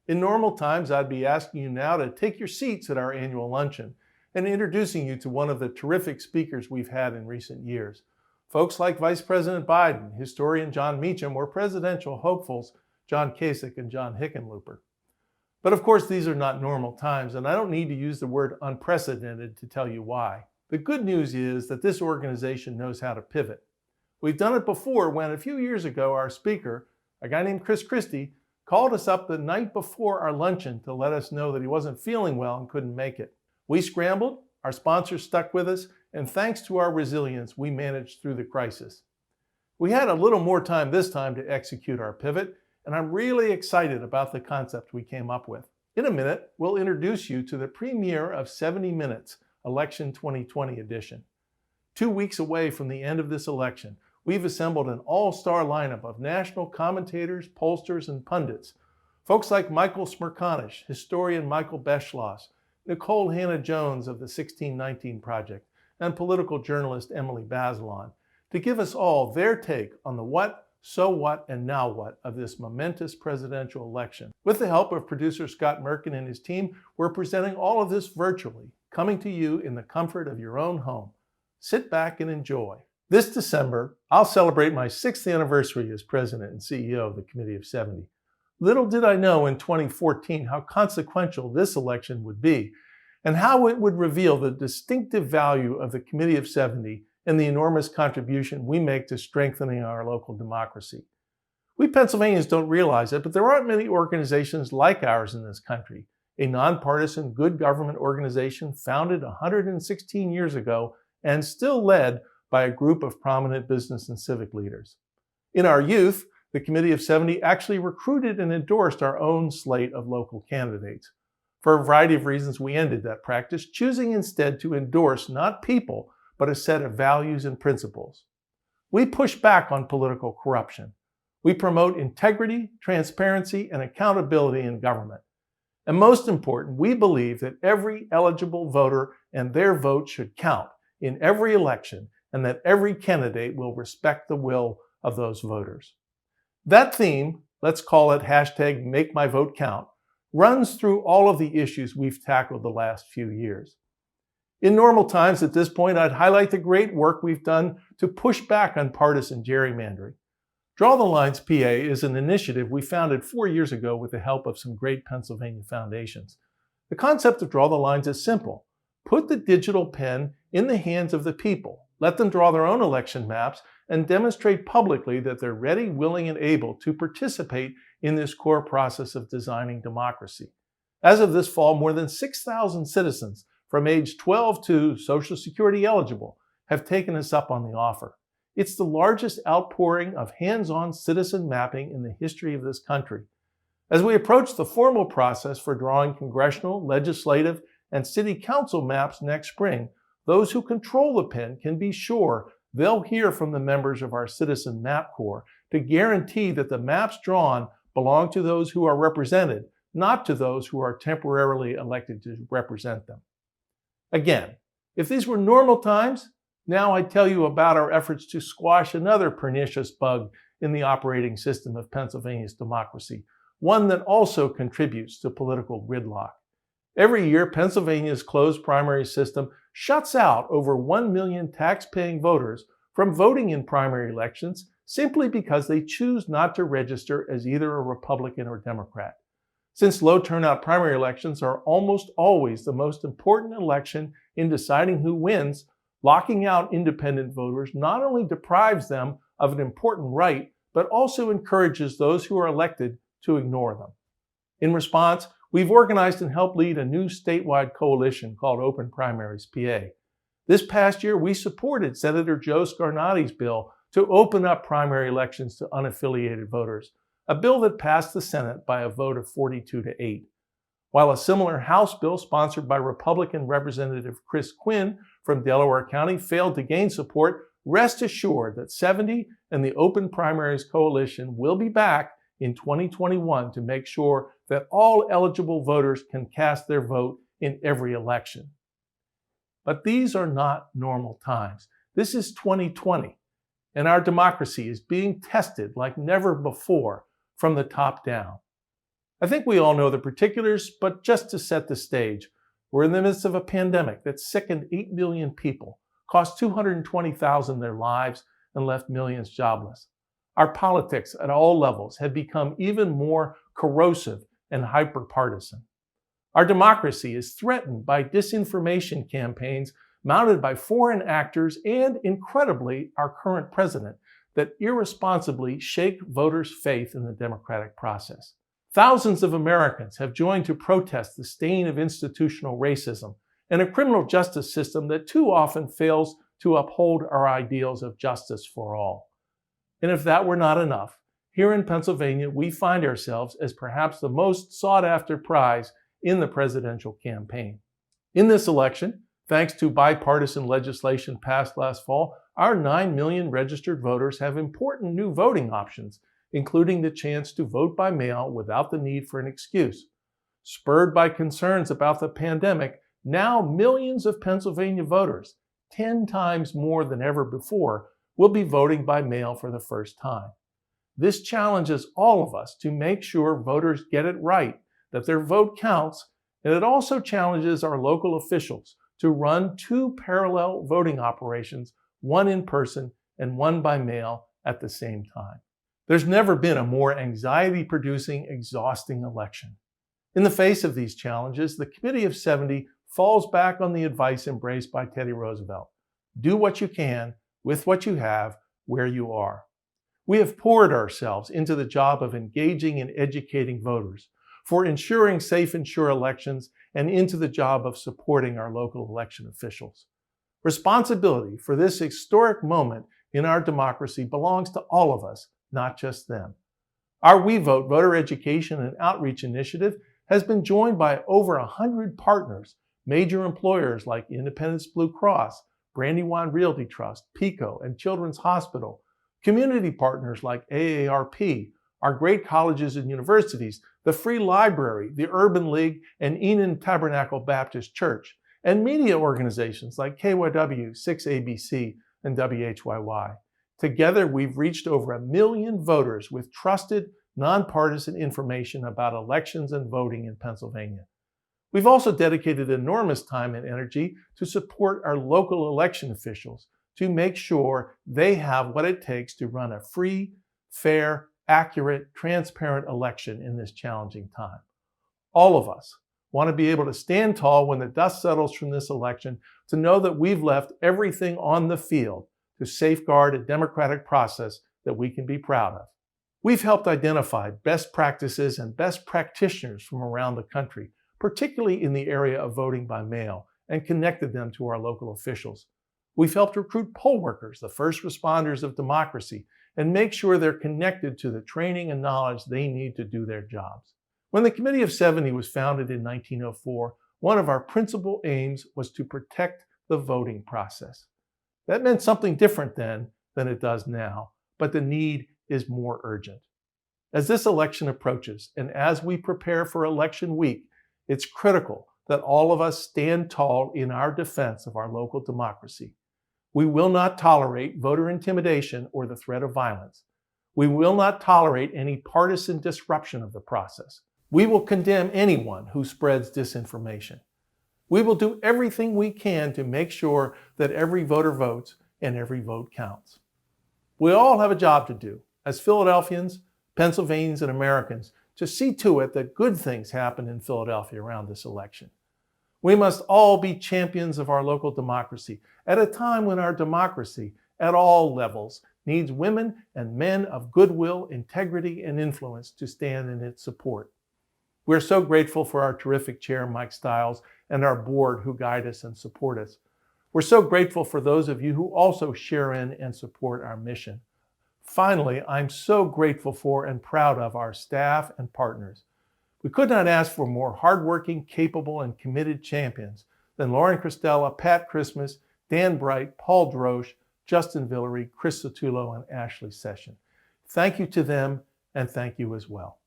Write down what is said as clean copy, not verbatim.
In normal times, I'd be asking you now to take your seats at our annual luncheon and introducing you to one of the terrific speakers we've had in recent years. Folks like Vice President Biden, historian John Meacham, or presidential hopefuls John Kasich and John Hickenlooper. But of course, these are not normal times, and I don't need to use the word unprecedented to tell you why. The good news is that this organization knows how to pivot. We've done it before when a few years ago, our speaker, a guy named Chris Christie, called us up the night before our luncheon to let us know that he wasn't feeling well and couldn't make it. We scrambled, our sponsors stuck with us, and thanks to our resilience, we managed through the crisis. We had a little more time this time to execute our pivot, and I'm really excited about the concept we came up with. In a minute, we'll introduce you to the premiere of 70 Minutes, Election 2020 edition. 2 weeks away from the end of this election, we've assembled an all-star lineup of national commentators, pollsters, and pundits. Folks like Michael Smerconish, historian Michael Beschloss, Nicole Hannah-Jones of the 1619 Project, and political journalist Emily Bazelon, to give us all their take on the what, so what, and now what of this momentous presidential election. With the help of producer Scott Merkin and his team, we're presenting all of this virtually, coming to you in the comfort of your own home. Sit back and enjoy. This December, I'll celebrate my 6th anniversary as president and CEO of the Committee of 70. Little did I know in 2014 how consequential this election would be and how it would reveal the distinctive value of the Committee of 70 and the enormous contribution we make to strengthening our local democracy. We Pennsylvanians don't realize it, but there aren't many organizations like ours in this country, a nonpartisan good government organization founded 116 years ago and still led by a group of prominent business and civic leaders. In our youth, the Committee of 70 actually recruited and endorsed our own slate of local candidates. For a variety of reasons, we ended that practice, choosing instead to endorse not people, but a set of values and principles. We push back on political corruption. We promote integrity, transparency, and accountability in government. And most important, we believe that every eligible voter and their vote should count in every election, and that every candidate will respect the will of those voters. That theme, let's call it #MakeMyVoteCount, runs through all of the issues we've tackled the last few years. In normal times at this point, I'd highlight the great work we've done to push back on partisan gerrymandering. Draw the Lines PA is an initiative we founded 4 years ago with the help of some great Pennsylvania foundations. The concept of Draw the Lines is simple. Put the digital pen in the hands of the people. Let them draw their own election maps and demonstrate publicly that they're ready, willing, and able to participate in this core process of designing democracy. As of this fall, more than 6,000 citizens from age 12 to Social Security eligible have taken us up on the offer. It's the largest outpouring of hands-on citizen mapping in the history of this country. As we approach the formal process for drawing congressional, legislative, and city council maps next spring, those who control the pen can be sure they'll hear from the members of our Citizen Map Corps to guarantee that the maps drawn belong to those who are represented, not to those who are temporarily elected to represent them. Again, if these were normal times, now I tell you about our efforts to squash another pernicious bug in the operating system of Pennsylvania's democracy, one that also contributes to political gridlock. Every year, Pennsylvania's closed primary system shuts out over 1 million tax-paying voters from voting in primary elections simply because they choose not to register as either a Republican or Democrat. Since low turnout primary elections are almost always the most important election in deciding who wins, locking out independent voters not only deprives them of an important right, but also encourages those who are elected to ignore them. In response, we've organized and helped lead a new statewide coalition called Open Primaries PA. This past year, we supported Senator Joe Scarnati's bill to open up primary elections to unaffiliated voters, a bill that passed the Senate by a vote of 42-8. While a similar House bill sponsored by Republican Representative Chris Quinn from Delaware County failed to gain support, rest assured that 70 and the Open Primaries Coalition will be back in 2021 to make sure that all eligible voters can cast their vote in every election. But these are not normal times. This is 2020, and our democracy is being tested like never before from the top down. I think we all know the particulars, but just to set the stage, we're in the midst of a pandemic that sickened 8 million people, cost 220,000 their lives, and left millions jobless. Our politics at all levels have become even more corrosive and hyper-partisan. Our democracy is threatened by disinformation campaigns mounted by foreign actors and, incredibly, our current president that irresponsibly shake voters' faith in the democratic process. Thousands of Americans have joined to protest the stain of institutional racism and a criminal justice system that too often fails to uphold our ideals of justice for all. And if that were not enough, here in Pennsylvania, we find ourselves as perhaps the most sought-after prize in the presidential campaign. In this election, thanks to bipartisan legislation passed last fall, our 9 million registered voters have important new voting options, including the chance to vote by mail without the need for an excuse. Spurred by concerns about the pandemic, now millions of Pennsylvania voters, 10 times more than ever before, will be voting by mail for the first time. This challenges all of us to make sure voters get it right, that their vote counts, and it also challenges our local officials to run 2 parallel voting operations, one in person and one by mail at the same time. There's never been a more anxiety-producing, exhausting election. In the face of these challenges, the Committee of 70 falls back on the advice embraced by Teddy Roosevelt. Do what you can, with what you have, where you are. We have poured ourselves into the job of engaging and educating voters, for ensuring safe and sure elections, and into the job of supporting our local election officials. Responsibility for this historic moment in our democracy belongs to all of us, not just them. Our We Vote voter education and outreach initiative has been joined by over 100 partners, major employers like Independence Blue Cross, Brandywine Realty Trust, PICO, and Children's Hospital, community partners like AARP, our great colleges and universities, the Free Library, the Urban League, and Enon Tabernacle Baptist Church, and media organizations like KYW, 6ABC, and WHYY. Together, we've reached over 1 million voters with trusted, nonpartisan information about elections and voting in Pennsylvania. We've also dedicated enormous time and energy to support our local election officials to make sure they have what it takes to run a free, fair, accurate, transparent election in this challenging time. All of us want to be able to stand tall when the dust settles from this election, to know that we've left everything on the field to safeguard a democratic process that we can be proud of. We've helped identify best practices and best practitioners from around the country, particularly in the area of voting by mail, and connected them to our local officials. We've helped recruit poll workers, the first responders of democracy, and make sure they're connected to the training and knowledge they need to do their jobs. When the Committee of 70 was founded in 1904, one of our principal aims was to protect the voting process. That meant something different then than it does now, but the need is more urgent. As this election approaches, and as we prepare for election week, it's critical that all of us stand tall in our defense of our local democracy. We will not tolerate voter intimidation or the threat of violence. We will not tolerate any partisan disruption of the process. We will condemn anyone who spreads disinformation. We will do everything we can to make sure that every voter votes and every vote counts. We all have a job to do as Philadelphians, Pennsylvanians, and Americans to see to it that good things happen in Philadelphia around this election. We must all be champions of our local democracy at a time when our democracy, at all levels, needs women and men of goodwill, integrity, and influence to stand in its support. We're so grateful for our terrific chair, Mike Stiles, and our board who guide us and support us. We're so grateful for those of you who also share in and support our mission. Finally, I'm so grateful for and proud of our staff and partners. We could not ask for more hardworking, capable, and committed champions than Lauren Christella, Pat Christmas, Dan Bright, Paul Drosch, Justin Villery, Chris Sotullo, and Ashley Session. Thank you to them, and thank you as well.